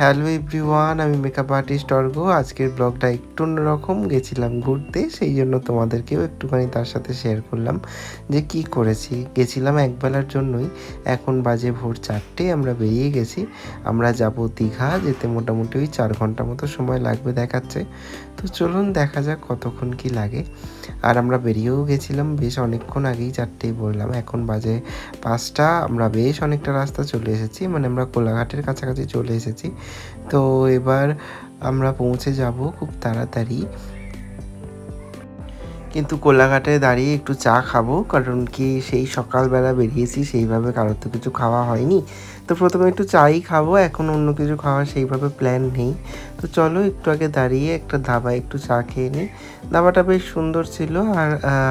Hello everyone, আমি makeup artist অর্ঘ। আজকের ব্লগটা একটু অন্যরকম। গেছিলাম ঘুরতে, সেই জন্য তোমাদেরকেও একটুখানি তার সাথে শেয়ার করলাম যে কি করেছি। গেছিলাম একবেলার জন্যই। এখন বাজে ভোর 4টে, আমরা বেরিয়ে গেছি। আমরা যাব দীঘা, যেতে মোটামুটি ওই 4 ঘন্টা মতো সময় লাগবে দেখাচ্ছে। তো চলুন দেখা যাক কতক্ষণ কি লাগে। আর আমরা বেরিয়েও গেছিলাম বেশ অনেকক্ষণ আগেই, 4টেই বললাম, এখন বাজে 5টা। আমরা বেশ অনেকটা রাস্তা চলে এসেছি, মানে আমরা কোলাঘাটের কাছাকাছি চলে এসেছি। তো এবার আমরা পৌঁছে যাব খুব তাড়াতাড়ি, কিন্তু কোলাঘাটে দাঁড়িয়ে একটু চা খাবো, কারণ কি সেই সকালবেলা বেরিয়েছি, সেইভাবে কারোর তো কিছু খাওয়া হয়নি। তো প্রথমে একটু চাই খাবো, এখন অন্য কিছু খাওয়ার সেইভাবে প্ল্যান নেই। তো চলো একটু আগে দাঁড়িয়ে একটা ধাবায় একটু চা খেয়ে নিই। ধাবাটা বেশ সুন্দর ছিল, আর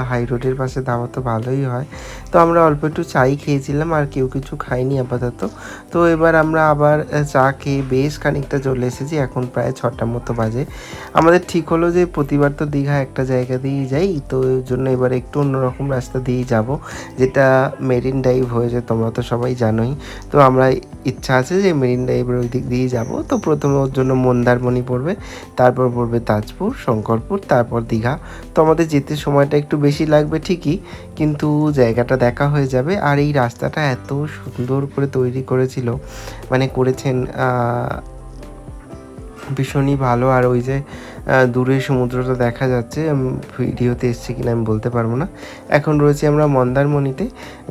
হাই রোডের পাশে ধাবা তো ভালোই হয়। তো আমরা অল্প একটু চাই খেয়েছিলাম, আর কেউ কিছু খাইনি আপাতত। তো এবার আমরা আবার চা খেয়ে বেশ খানিকটা চলে এসেছি, এখন প্রায় 6টার মতো বাজে। আমাদের ঠিক হলো যে প্রতিবার তো দীঘা একটা জায়গা দিয়েই যাই, তো ওই জন্য এবার একটু অন্যরকম রাস্তা দিয়েই যাব, যেটা মেরিন ড্রাইভ হয়েছে, তোমরা তো সবাই জানোই। তো আমরা ইচ্ছা আছে যে মেরিন ড্রাইভের ওই দিক দিয়েই যাব। তো প্রথমে ওর জন্য মন্দারমণি পড়বে, তারপর পড়বে তাজপুর, শঙ্করপুর, তারপর দীঘা। তো আমাদের যেতে সময়টা একটু বেশি লাগবে ঠিকই, কিন্তু জায়গাটা দেখা হয়ে যাবে। আর এই রাস্তাটা এত সুন্দর করে তৈরি করেছিল, মানে করেছেন ভীষণই ভালো। আর ওই যে দূরে সমুদ্রটা দেখা যাচ্ছে, ভিডিওতে এসছে কিনা আমি বলতে পারবো না। এখন রয়েছি আমরা মন্দারমণিতে।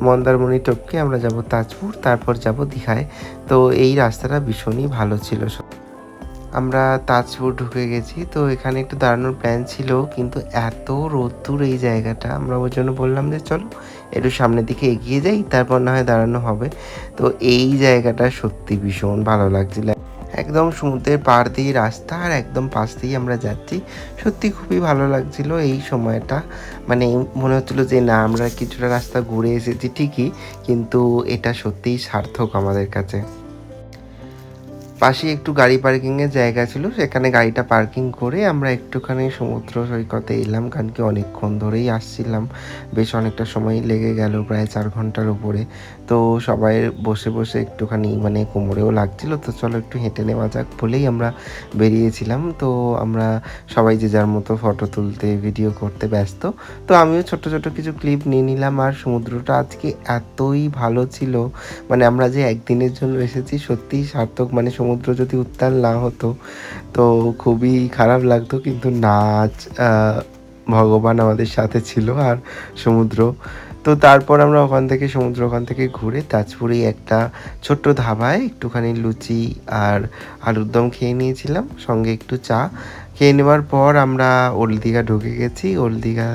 মন্দারমণি টপকে আমরা যাব তাজপুর, তারপর যাব দীঘায়। তো এই রাস্তাটা ভীষণই ভালো ছিল। আমরা তাজপুর ঢুকে গেছি, তো এখানে একটু দাঁড়ানোর প্ল্যান ছিল, কিন্তু এত রোদ্দুর এই জায়গাটা, আমরা ওই জন্য বললাম যে চলো একটু সামনের দিকে এগিয়ে যাই, তারপর না হয় দাঁড়ানো হবে। তো এই জায়গাটা সত্যি ভীষণ ভালো লাগছিল। একদম সমুদ্রের পাড় দিয়ে রাস্তা, আর একদম পাশ দিয়ে আমরা যাচ্ছি। সত্যি খুবই ভালো লাগছিল এই সময়টা। মানে মনে হচ্ছিল যে না, আমরা কিছুটা রাস্তা ঘুরে এসেছি ঠিকই, কিন্তু এটা সত্যিই সার্থক আমাদের কাছে। পাশেই একটু গাড়ি পার্কিংয়ের জায়গা ছিল, সেখানে গাড়িটা পার্কিং করে আমরা একটুখানি সমুদ্র সৈকতে এলাম, কারণ কি অনেকক্ষণ ধরেই আসছিলাম, বেশ অনেকটা সময় লেগে গেল, প্রায় 4 ঘন্টার উপরে। তো সবাই বসে বসে একটুখানি মানে কোমরেও লাগছিল, তো চলো একটু হেঁটে নেওয়া যাক বলেই আমরা বেরিয়েছিলাম। তো আমরা সবাই যে যার মতো ফটো তুলতে, ভিডিও করতে ব্যস্ত। তো আমিও ছোট ছোট কিছু ক্লিপ নিয়ে নিলাম। আর সমুদ্রটা আজকে এতই ভালো ছিল, মানে আমরা যে একদিনের জন্য এসেছি সত্যিই সার্থক। মানে সমুদ্র যদি উত্তাল না হতো তো খুবই খারাপ লাগতো, কিন্তু না, আজ ভগবান আমাদের সাথে ছিল, আর সমুদ্র। তো তারপর আমরা ওখান থেকে ঘুরে তাজপুরেই একটা ছোট্ট ধাবায় একটুখানি লুচি আর আলুর দম খেয়ে নিয়েছিলাম, সঙ্গে একটু চা। খেয়ে নেওয়ার পর আমরা ওল্ড দীঘা ঢুকে গেছি। ওল্ড দীঘা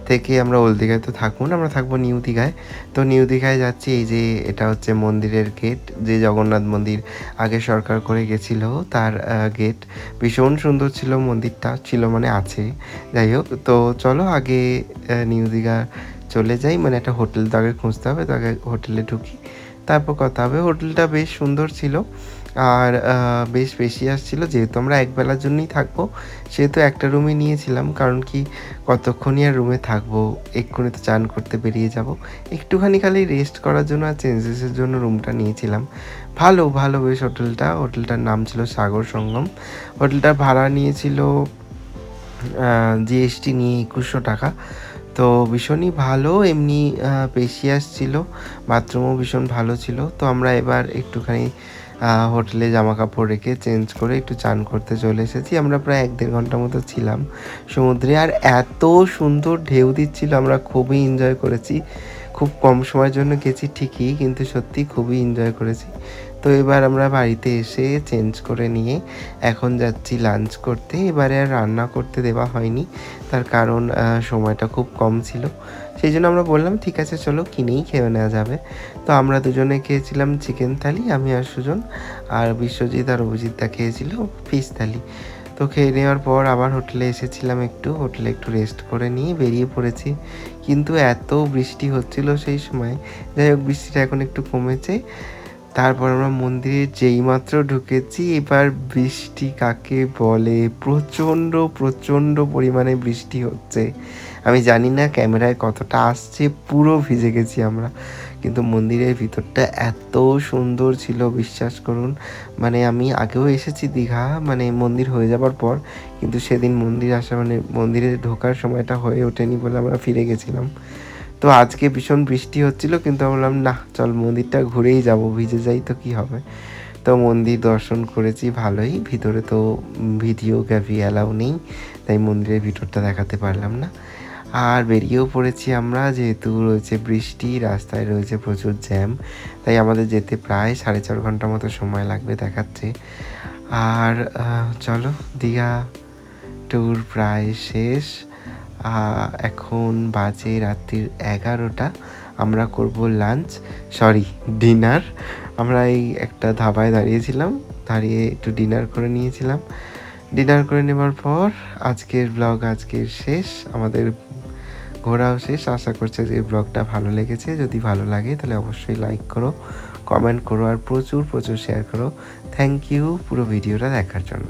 থেকে আমরা ওল্ড দীঘায় তো থাকবো না, আমরা থাকবো নিউ দীঘায়। তো নিউ দীঘায় যাচ্ছি। এই যে এটা হচ্ছে মন্দিরের গেট, যে জগন্নাথ মন্দির আগে সরকার করে গেছিলো, তার গেট। ভীষণ সুন্দর ছিল মন্দিরটা, ছিল মানে আছে, যাই হোক। তো চলো আগে নিউ দীঘা চলে যাই, মানে একটা হোটেল তো আগে খুঁজতে হবে, তো আগে হোটেলে ঢুকি, তারপর কথা হবে। হোটেলটা বেশ সুন্দর ছিল, আর বেশ বেশি আসছিলো। যেহেতু আমরা একবেলার জন্যই থাকবো, সেহেতু একটা রুমই নিয়েছিলাম, কারণ কি কতক্ষণই আর রুমে থাকবো, এক্ষুনি তো চান করতে বেরিয়ে যাব। একটুখানি খালি রেস্ট করার জন্য আর চেঞ্জেসের জন্য রুমটা নিয়েছিলাম। ভালো ভালো বেশ হোটেলটার নাম ছিল সাগর সঙ্গম। হোটেলটার ভাড়া নিয়েছিল জিএসটি নিয়ে 2100 টাকা। তো ভীষণই ভালো, এমনি স্পেশিয়াস ছিল, বাথরুমও ভীষণ ভালো ছিল। তো আমরা এবার একটুখানি হোটেলে জামা কাপড় রেখে চেঞ্জ করে একটু চান করতে চলে এসেছি। আমরা প্রায় 1-1.5 ঘন্টা মতো ছিলাম সমুদ্রে, আর এত সুন্দর ঢেউ দিচ্ছিল, আমরা খুবই এনজয় করেছি। খুব কম সময়ের জন্য গেছি ঠিকই, কিন্তু সত্যি খুবই এনজয় করেছি। তো এবার আমরা বাড়িতে এসে চেঞ্জ করে নিয়ে এখন যাচ্ছি লাঞ্চ করতে। এবারে আর রান্না করতে দেওয়া হয়নি, তার কারণ সময়টা খুব কম ছিল। সেই জন্য আমরা বললাম ঠিক আছে চলো কিনেই খেয়ে নেওয়া যাবে। তো আমরা দুজনে খেয়েছিলাম চিকেন থালি, আমি আর সুজন, আর বিশ্বজিৎ আর অভিজিৎদা খেয়েছিল ফিশ থালি। তো খেয়ে নেওয়ার পর আবার হোটেলে এসেছিলাম, হোটেলে একটু রেস্ট করে নিয়ে বেরিয়ে পড়েছি। কিন্তু এত বৃষ্টি হচ্ছিল সেই সময়, যাই হোক বৃষ্টিটা এখন একটু কমেছে। তারপর আমরা মন্দিরে যেইমাত্র ঢুকেছি, এবার বৃষ্টি কাকে বলে, প্রচণ্ড প্রচণ্ড পরিমাণে বৃষ্টি হচ্ছে। আমি জানি না ক্যামেরায় কতটা আসছে, পুরো ভিজে গেছি আমরা। কিন্তু মন্দিরের ভিতরটা এত সুন্দর ছিল বিশ্বাস করুন। মানে আমি আগেও এসেছি দীঘা, মানে মন্দির হয়ে যাবার পর, কিন্তু সেদিন মন্দির আসা মানে মন্দিরে ঢোকার সময়টা হয়ে ওঠেনি বলে আমরা ফিরে গেছিলাম। তো আজকে ভীষণ বৃষ্টি হচ্ছিল, কিন্তু আমি বললাম না, চল মন্দিরটা ঘুরেই যাব, ভিজে যাই তো কি হবে। তো মন্দির দর্শন করেছি ভালোই। ভিতরে তো ভিডিওগ্রাফি অ্যালাউ নেই, তাই মন্দিরের ভিতরটা দেখাতে পারলাম না। আর বেরিয়েও পড়েছি আমরা, যেহেতু রয়েছে বৃষ্টি, রাস্তায় রয়েছে প্রচুর জ্যাম, তাই আমাদের যেতে প্রায় 4.5 ঘন্টা মতো সময় লাগবে দেখাচ্ছে। আর চলো, দীঘা ট্যুর প্রায় শেষ। এখন বাজে রাত্রির 11টা। আমরা করব লাঞ্চ, সরি ডিনার। আমরা এই একটা ধাবায় দাঁড়িয়েছিলাম, দাঁড়িয়ে একটু ডিনার করে নিয়েছিলাম। ডিনার করে নেবার পর আজকের ব্লগ আজকের শেষ, আমাদের ঘোরাও শেষ। আশা করছি যে ব্লগটা ভালো লেগেছে। যদি ভালো লাগে তাহলে অবশ্যই লাইক করো, কমেন্ট করো আর প্রচুর প্রচুর শেয়ার করো। থ্যাংক ইউ পুরো ভিডিওটা দেখার জন্য।